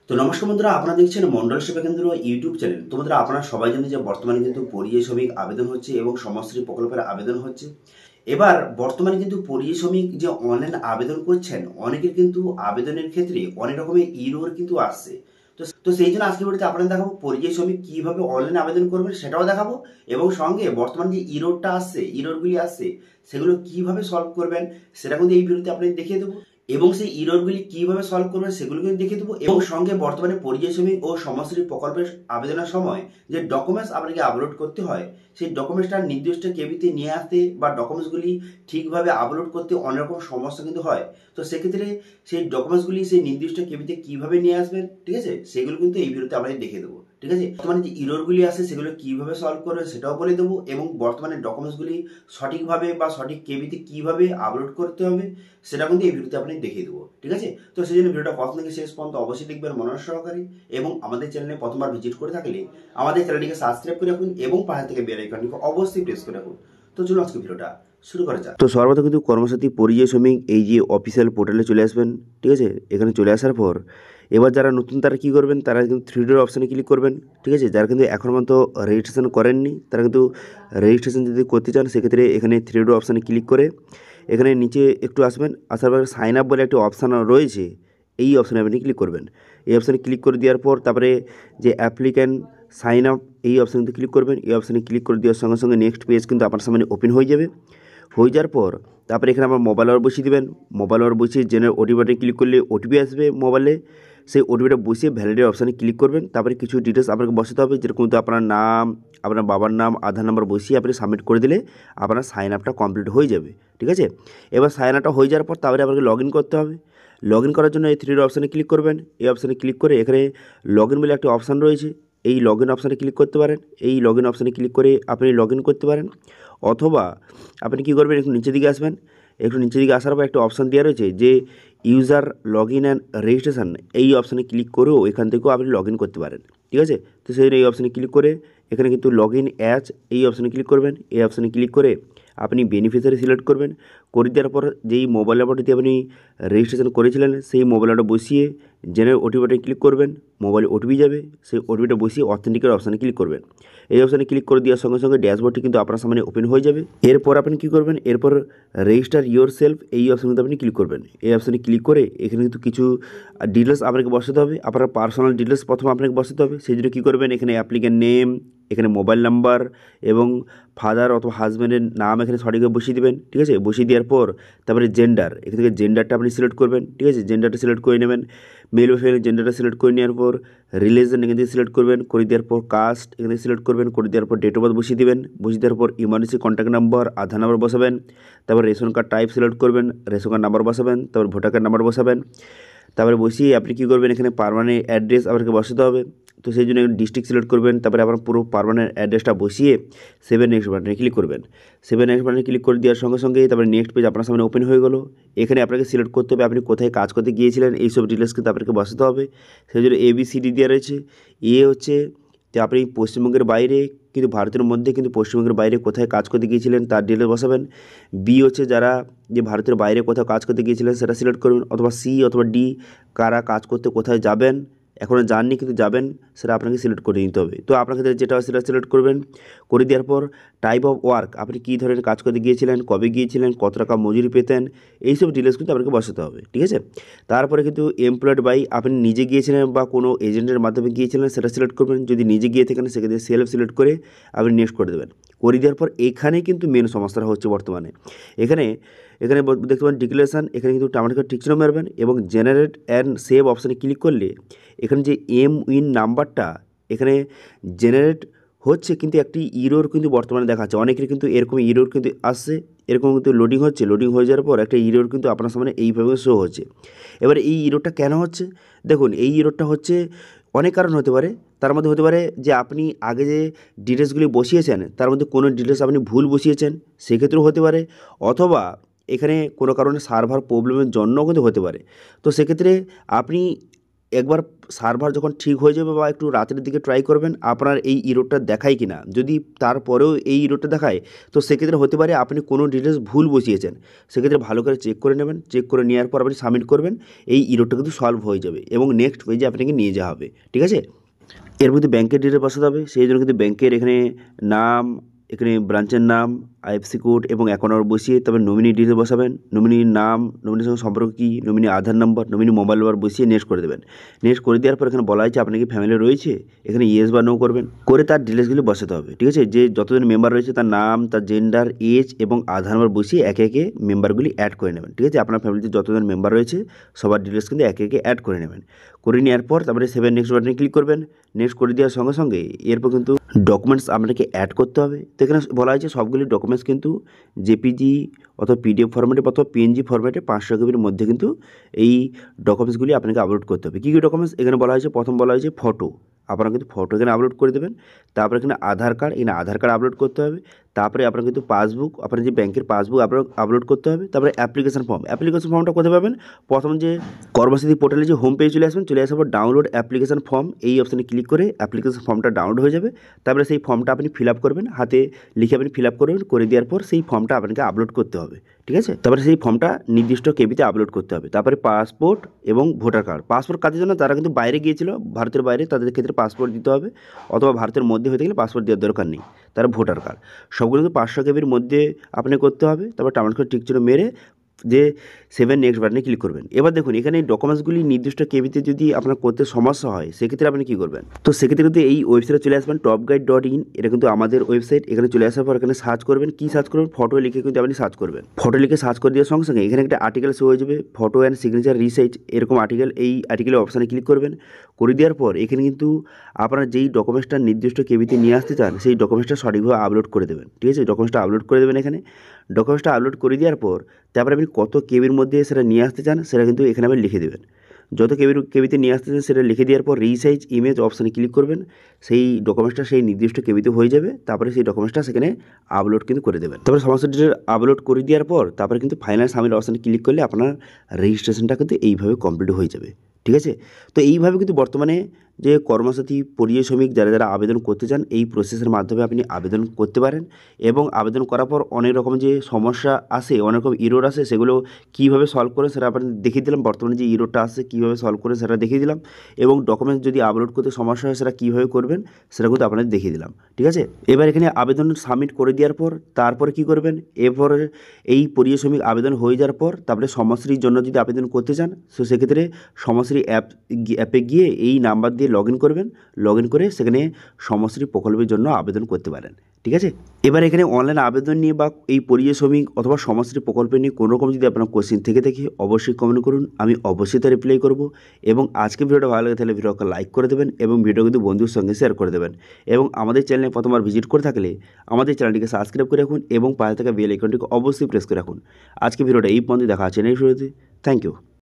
তো নমস্কার বন্ধুরা, আপনারা দেখছেন মন্ডল সেবা কেন্দ্র ইউটিউব চ্যানেল। তো বন্ধুরা, আপনারা সবাই জানেন যে বর্তমানে কিন্তু পরিযায়ী শ্রমিক আবেদন হচ্ছে এবং সমাজশ্রী প্রকল্পের আবেদন হচ্ছে। এবার বর্তমানে কিন্তু পরিযায়ী শ্রমিক যে অনলাইন আবেদন করছেন, অনেকের কিন্তু আবেদনের ক্ষেত্রে অনেক রকমের ইরর কিন্তু আসছে। তো সেই জন্য আজকে ভিডিওতে আপনাদের দেখাবো পরিযায়ী শ্রমিক কিভাবে অনলাইন আবেদন করবেন সেটাও দেখাবো, এবং সঙ্গে বর্তমানে যে ইররটা আসছে, ইররগুলি আসছে, সেগুলো কিভাবে সলভ করবেন সেটা কিন্তু এই ভিডিওতে আপনাদের দেখিয়ে দেবো। এবং সেই ইররগুলি কিভাবে সলভ করবেন সেগুলো কিন্তু দেখিয়ে দেবো। এবং সঙ্গে বর্তমানে পরিযায়ী শ্রমিক ও সমাজশ্রী প্রকল্পের আবেদনের সময় যে ডকুমেন্টস আপনাকে আপলোড করতে হয়, সেই ডকুমেন্টসটা নির্দিষ্ট কেবিতে নিয়ে আসতে বা ডকুমেন্টসগুলি ঠিকভাবে আপলোড করতে অনেক রকম সমস্যা কিন্তু হয়। তো সেক্ষেত্রে সেই ডকুমেন্টসগুলি সেই নির্দিষ্ট কেবিতে কিভাবে নিয়ে আসবেন, ঠিক আছে, সেগুলো কিন্তু এই ভিডিওতে আপনাদের দেখিয়ে দেবো। ঠিক আছে, বর্তমানে যে ইররগুলি আছে সেগুলো কিভাবে সলভ করবে সেটাও বলে দেবো, এবং বর্তমানে ডকুমেন্টসগুলি সঠিকভাবে বা সঠিক কেবিতে কিভাবে আপলোড করতে হবে সেটা কিন্তু এই ভিডিওতে আপনি দেখিয়ে দেবো। ঠিক আছে, তো সেই জন্য ভিডিওটা প্রথম থেকে শেষ পর্যন্ত অবশ্যই দেখবেন মনোযোগ সহকারে, এবং আমাদের চ্যানেলে প্রথমবার ভিজিট করে থাকলে আমাদের চ্যানেলটিকে সাবস্ক্রাইব করে রাখুন এবং পাশে থেকে বেল আইকনটিকে অবশ্যই প্রেস করে রাখুন। তো চলুন আজকে ভিডিওটা শুরু করা যাক। তো সর্বপ্রথম কিন্তু কর্মসাথী পরিযায়ী শ্রমিক এই যে অফিসিয়াল পোর্টালে চলে আসবেন। ঠিক আছে, এখানে চলে আসার পর এবার যারা নতুন তারা কী করবেন, তারা কিন্তু 3 ডট অপশানে ক্লিক করবেন। ঠিক আছে, যারা কিন্তু এখন পর্যন্ত রেজিস্ট্রেশন করেননি তারা কিন্তু রেজিস্ট্রেশন যদি করতে চান সেক্ষেত্রে এখানে 3 ডট অপশানে ক্লিক করে এখানে নিচে একটু আসবেন। আসার পর সাইন আপ বলে একটি অপশান রয়েছে, এই অপশানে আপনি ক্লিক করবেন। এই অপশানে ক্লিক করে দেওয়ার পর তারপরে যে অ্যাপ্লিক্যান্ট সাইন আপ এই অপশানে ক্লিক করবেন। এই অপশানে ক্লিক করে দেওয়ার সঙ্গে সঙ্গে নেক্সট পেজ কিন্তু আপনার সামনে ওপেন হয়ে যাবে। হয়ে যাওয়ার পর তারপরে এখানে আমার মোবাইল নাম্বার বসিয়ে দেবেন। মোবাইল নাম্বার বসিয়ে জেনারেল ওটিপি বাটনে ক্লিক করলে ওটিপি আসবে মোবাইলে, সেই ওটিপিটা বসিয়ে ভ্যালিডের অপশানে ক্লিক করবেন। তারপরে কিছু ডিটেলস আপনাকে বসাতে হবে, যেরকম তো আপনার নাম, আপনার বাবার নাম, আধার নাম্বার বসিয়ে আপনি সাবমিট করে দিলে আপনার সাইন আপটা কমপ্লিট হয়ে যাবে। ঠিক আছে, এবার সাইন আপটা হয়ে যাওয়ার পর তারপরে আপনাকে লগ ইন করতে হবে। লগ ইন করার জন্য এই 3 ডট অপশানে ক্লিক করবেন। এই অপশানে ক্লিক করে এখানে লগ ইন বলে একটা অপশান রয়েছে, এই লগ ইন অপশানে ক্লিক করতে পারেন। এই লগ ইন অপশানে ক্লিক করে আপনি লগ ইন করতে পারেন, অথবা আপনি কী করবেন, একটু নিচের দিকে আসবেন। একটু নিচের দিকে আসার পর একটা অপশান দেওয়া রয়েছে যে user log in and registration, এই অপশানে ক্লিক করেও এখান থেকেও আপনি লগ ইন করতে পারেন। ঠিক আছে, তো সেই এই অপশানে ক্লিক করে এখানে কিন্তু লগ ইন অ্যাজ এই অপশানে ক্লিক করবেন। এই অপশানে ক্লিক করে আপনি বেনিফিশিয়ারি সিলেক্ট করবেন। করে দেওয়ার পর যেই মোবাইল নাম্বারটিতে আপনি রেজিস্ট্রেশন করেছিলেন সেই মোবাইল নাম্বারটা বসিয়ে জেনারেল ওটিপি বাটনে ক্লিক করবেন। মোবাইলে ওটিপি যাবে, সেই ওটিপিটা বসিয়ে অথেন্টিকের অপশানে ক্লিক করবেন। এই অপশানে ক্লিক করে দেওয়ার সঙ্গে সঙ্গে ড্যাশবোর্ডটি কিন্তু আপনার সামনে ওপেন হয়ে যাবে। এরপর আপনি কী করবেন, এরপর রেজিস্টার ইয়োর সেলফ এই অপশানে কিন্তু আপনি ক্লিক করবেন। এই অপশানে ক্লিক করে এখানে কিন্তু কিছু ডিটেলস আপনাকে বসাতে হবে, আপনার পার্সোনাল ডিটেলস প্রথমে আপনাকে বসাতে হবে। সেই জন্য কী করবেন, এখানে অ্যাপ্লিক্যান্ট নেম, এখানে মোবাইল নাম্বার এবং ফাদার অথবা হাজব্যান্ডের নাম এখানে সঠিকভাবে বসিয়ে দেবেন। ঠিক আছে, বসিয়ে দেওয়ার পর তারপরে জেন্ডার, এখান থেকে জেন্ডারটা আপনি সিলেক্ট করবেন। ঠিক আছে, জেন্ডারটা সিলেক্ট করে নেবেন, মেল বা ফিমেল জেন্ডারটা সিলেক্ট করে নেওয়ার পর রিলিজন এখান থেকে সিলেক্ট করবেন। করে দেওয়ার পর কাস্ট এখানে সিলেক্ট করবেন। করে দেওয়ার পর ডেট অফ বার্থ বসিয়ে দেবেন। বসিয়ে দেওয়ার পর ইমার্জেন্সি কন্ট্যাক্ট নাম্বার, আধার নাম্বার বসাবেন। তারপর রেশন কার্ড টাইপ সিলেক্ট করবেন, রেশন কার্ড নাম্বার বসাবেন। তারপর ভোটার কার্ড নাম্বার বসাবেন। তারপরে বসিয়ে আপনি কী করবেন, এখানে পার্মানেন্ট অ্যাড্রেস আপনাকে বসাতে হবে। তো সেই জন্য ডিস্ট্রিক্ট সিলেক্ট করবেন। তারপরে আপনার পুরো পার্মানেন্ট অ্যাড্রেসটা বসিয়ে সেভেন নেক্সট বাটনে ক্লিক করবেন। সেভেন নেক্সট বাটনে ক্লিক করে দেওয়ার সঙ্গে সঙ্গে তারপরে নেক্সট পেজ আপনার সামনে ওপেন হয়ে গেলো। এখানে আপনাকে সিলেক্ট করতে হবে আপনি কোথায় কাজ করতে গিয়েছিলেন, এইসব ডিটেলস কিন্তু আপনাকে বসাতে হবে। সেই জন্য ABCD দেওয়া রয়েছে। এ হচ্ছে যে আপনি পশ্চিমবঙ্গের বাইরে কিন্তু ভারতের মধ্যে কিন্তু পশ্চিমবঙ্গের বাইরে কোথায় কাজ করতে গিয়েছিলেন তার ডিটেলস বসাবেন। বি হচ্ছে যারা যে ভারতের বাইরে কোথাও কাজ করতে গিয়েছিলেন সেটা সিলেক্ট করবেন, অথবা সি অথবা ডি কারা কাজ করতে কোথায় যাবেন, এখনও যাননি কিন্তু যাবেন, সেটা আপনাকে সিলেক্ট করে নিতে হবে। তো আপনার ক্ষেত্রে যেটা সেটা সিলেক্ট করবেন। করে দেওয়ার পর টাইপ অফ ওয়ার্ক, আপনি কী ধরনের কাজ করতে গিয়েছিলেন, কবে গিয়েছিলেন, কত টাকা মজুরি পেতেন, এইসব ডিটেলস কিন্তু আপনাকে বসাতে হবে। ঠিক আছে, তারপরে কিন্তু এমপ্লয়েড বাই আপনি নিজে গিয়েছিলেন বা কোনো এজেন্টের মাধ্যমে গিয়েছিলেন সেটা সিলেক্ট করবেন। যদি নিজে গিয়ে থাকেন সেক্ষেত্রে সেলফ সিলেক্ট করে আপনি নেক্সট করে দেবেন। করে দেওয়ার পর এখানে কিন্তু মেন সমস্যাটা হচ্ছে বর্তমানে এখানে এখানে দেখতে পাবেন ডিক্লারেশান, এখানে কিন্তু টামাটিকা টিক চিহ্ন মারবেন এবং জেনারেট অ্যান্ড সেভ অপশানে ক্লিক করলে এখানে যে উইন নাম্বারটা এখানে জেনারেট হচ্ছে, কিন্তু একটি ইরোর কিন্তু বর্তমানে দেখাচ্ছে। অনেকের কিন্তু এরকম ইরোর কিন্তু আসছে, এরকম কিন্তু লোডিং হচ্ছে। লোডিং হয়ে যাওয়ার পর একটা ইরোর কিন্তু আপনার সামনে এইভাবে শো হচ্ছে। এবার এই ইরোরটা কেন হচ্ছে, দেখুন এই ইরোরটা হচ্ছে অনেক কারণ হতে পারে। তার মধ্যে হতে পারে যে আপনি আগে যে ডিটেলসগুলি বসিয়েছেন তার মধ্যে কোনো ডিটেলস আপনি ভুল বসিয়েছেন, সেক্ষেত্রেও হতে পারে। অথবা এখানে কোনো কারণে সার্ভার প্রবলেমের জন্যও কিন্তু হতে পারে। তো সেক্ষেত্রে আপনি একবার সার্ভার যখন ঠিক হয়ে যাবে বা একটু রাতের দিকে ট্রাই করবেন আপনার এই ইরোরটা দেখায় কি না। যদি তারপরেও এই ইরোরটা দেখায় তো সেক্ষেত্রে হতে পারে আপনি কোনো ডিটেলস ভুল বসিয়েছেন। সেক্ষেত্রে ভালো করে চেক করে নেবেন, চেক করে নেওয়ার পর আপনি সাবমিট করবেন, এই ইরোরটা কিন্তু সলভ হয়ে যাবে এবং নেক্সট পেজে আপনাকে নিয়ে যাওয়া হবে। ঠিক আছে, এর মধ্যে ব্যাংকের ডিটেল বসাতে হবে, সেই জন্য কিন্তু ব্যাংকের এখানে নাম, এখানে ব্রাঞ্চের নাম, আইএফসি কোড এবং অ্যাকাউন্ট নম্বর বসিয়ে তারপর নমিনি ডিটেল বসাবেন। নমিনির নাম, নমিনির সঙ্গে সম্পর্ক কী, নমিনি আধার নম্বর, নমিনি মোবাইল নম্বর বসিয়ে নেক্সট করে দেবেন। নেক্সট করে দেওয়ার পর এখানে বলা হয়েছে আপনার কি ফ্যামিলি রয়েছে, এখানে ইয়েস বা নো করবেন, করে তার ডিটেলসগুলো বসাতে হবে। ঠিক আছে, যে যতজন মেম্বার রয়েছে তার নাম, তার জেন্ডার, এজ এবং আধার নম্বর বসিয়ে একে একে মেম্বারগুলি অ্যাড করে নেবেন। ঠিক আছে, আপনার ফ্যামিলিতে যতজন মেম্বার রয়েছে সবার ডিটেলস কিন্তু একে একে অ্যাড করে নেবেন। করে নেওয়ার পর তারপরে সেভেন নেক্সট বাটনে ক্লিক করবেন। নেক্সট করে দেওয়ার সঙ্গে সঙ্গে এরপর কিন্তু ডকুমেন্টস আপনাকে অ্যাড করতে হবে। তো এখানে বলা হয়েছে সবগুলি ডকুমেন্টস কিন্তু জেপিজি অথবা পিডিএফ ফরম্যাটে অথবা পিএনজি ফরম্যাটে 500 কেবির মধ্যে কিন্তু এই ডকুমেন্টসগুলি আপনাকে আপলোড করতে হবে। কী কী ডকুমেন্টস এখানে বলা হয়েছে, প্রথম বলা হয়েছে ফটো, আপনারা কিন্তু ফটো এখানে আপলোড করে দেবেন। তারপরে এখানে আধার কার্ড, এখানে আধার কার্ড আপলোড করতে হবে। তারপরে আপনার কিন্তু পাসবুক, আপনার যে ব্যাংকের পাসবুক আপলোড করতে হবে। তারপরে অ্যাপ্লিকেশন ফর্মটা কোথায় পাবেন, প্রথম যে কর্মসিদ্ধি পোর্টালে যে হোম পেজ চলে আসবেন, চলে আসার পর ডাউনলোড অ্যাপ্লিকেশন ফর্ম এই অপশানে ক্লিক করে অ্যাপ্লিকেশন ফর্মটা ডাউনলোড হয়ে যাবে। তারপরে সেই ফর্মটা আপনি ফিল আপ করবেন, হাতে লিখে আপনি ফিল আপ করবেন, করে দেওয়ার পর সেই ফর্মটা আপনাকে আপলোড করতে হবে। ঠিক আছে, তারপরে সেই ফর্মটা নির্দিষ্ট কেবিতে আপলোড করতে হবে। তারপরে পাসপোর্ট এবং ভোটার কার্ড, পাসপোর্ট কাজের জন্য যারা কিন্তু বাইরে গিয়েছিল ভারতের বাইরে তাদের ক্ষেত্রে পাসপোর্ট দিতে হবে, অথবা ভারতের মধ্যে হতে গেলে পাসপোর্ট দেওয়ার দরকার নেই। তার ভোটার কার্ড সবগুলো কিন্তু 500 কেবির মধ্যে আপনি করতে হবে। তারপর টামাট করে টিকচিহ্ন মেরে যে সেভেন নেক্সট বাটনে ক্লিক করবেন। এবার দেখুন এখানে ডকুমেন্টসগুলি নির্দিষ্ট কেবিতে যদি আপনার করতে সমস্যা হয় সেক্ষেত্রে আপনি কী করবেন, তো সেক্ষেত্রে কিন্তু এই ওয়েবসাইটে চলে আসবেন topguide.in, এটা কিন্তু আমাদের ওয়েবসাইট। এখানে চলে আসার পর এখানে সার্চ করবেন, কী সার্চ করবেন, ফটো লিখে কিন্তু আপনি সার্চ করবেন। ফটো লিখে সার্চ করে দেওয়ার সঙ্গে সঙ্গে এখানে একটা আর্টিকেল শো হয়ে যাবে, ফটো অ্যান্ড সিগনেচার রিসাইট এরকম আর্টিকেল। এই আর্টিকেলের অপশানে ক্লিক করবেন। করে দেওয়ার পর এখানে কিন্তু আপনারা যেই ডকুমেন্টসটা নির্দিষ্ট কেবিতে নিয়ে আসতে চান সেই ডকুমেন্টসটা সঠিকভাবে আপলোড করে দেবেন। ঠিক আছে, ডকুমেন্টসটা আপলোড করে দেবেন। এখানে ডকুমেন্টসটা আপলোড করে দেওয়ার পর তারপরে আপনি কত কেবির মধ্যে সেটা নিয়ে আসতে চান সেটা কিন্তু এখানে আপনি লিখে দেবেন। যত কেবিতে নিয়ে আসতে চান সেটা লিখে দেওয়ার পর রিসাইজ ইমেজ অপশানে ক্লিক করবেন, সেই ডকুমেন্টসটা সেই নির্দিষ্ট কেবিতে হয়ে যাবে। তারপরে সেই ডকুমেন্টসটা সেখানে আপলোড কিন্তু করে দেবেন। তারপরে সমস্ত ডিটেল আপলোড করে দেওয়ার পর তারপরে কিন্তু ফাইনাল সাবমিট অপশানে ক্লিক করলে আপনার রেজিস্ট্রেশনটা কিন্তু এইভাবে কমপ্লিট হয়ে যাবে। ঠিক আছে, তো এইভাবে কিন্তু বর্তমানে যে কর্মসাথী পরিযায়ী শ্রমিক যারা আবেদন করতে চান এই প্রসেসের মাধ্যমে আপনি আবেদন করতে পারেন। এবং আবেদন করার পর অনেক রকম যে সমস্যা আসে, অনেক রকম ইরোর আসে, সেগুলো কীভাবে সলভ করে সেটা আপনাদের দেখিয়ে দিলাম। বর্তমানে যে ইরোরটা আসছে কীভাবে সলভ করে সেটা দেখিয়ে দিলাম, এবং ডকুমেন্টস যদি আপলোড করতে সমস্যা হয় সেটা কীভাবে করবেন সেটা কিন্তু আপনাদের দেখিয়ে দিলাম। ঠিক আছে, এবার এখানে আবেদন সাবমিট করে দেওয়ার পর তারপরে কী করবেন, এরপরে এই পরিযায়ী শ্রমিক আবেদন হয়ে যাওয়ার পর তারপরে সমাজশ্রীর জন্য যদি আবেদন করতে চান তো সেক্ষেত্রে সমাজশ্রী অ্যাপে গিয়ে এই নাম্বার দিয়ে লগ ইন করবেন। লগ ইন করে সেখানে সমাজশ্রী প্রকল্পের জন্য আবেদন করতে পারেন। ঠিক আছে, এবার এখানে অনলাইন আবেদন নিয়ে বা এই পরিযায়ী শ্রমিক অথবা সমাজশ্রী প্রকল্প নিয়ে কোনো রকম যদি আপনার কোশ্চেন থেকে দেখে অবশ্যই কমেন্ট করুন, আমি অবশ্যই তার রিপ্লাই করব। এবং আজকে ভিডিওটা ভালো লাগে তাহলে ভিডিওকে লাইক করে দেবেন এবং ভিডিও কিন্তু বন্ধুর সঙ্গে শেয়ার করে দেবেন। এবং আমাদের চ্যানেলে প্রথমবার ভিজিট করে থাকলে আমাদের চ্যানেলটিকে সাবস্ক্রাইব করে রাখুন এবং পাশে থাকা বেল আইকনটিকে অবশ্যই প্রেস করে রাখুন। আজকে ভিডিওটা এই পর্যন্ত, দেখা আছে নেক্সট ভিডিওতে। Thank you.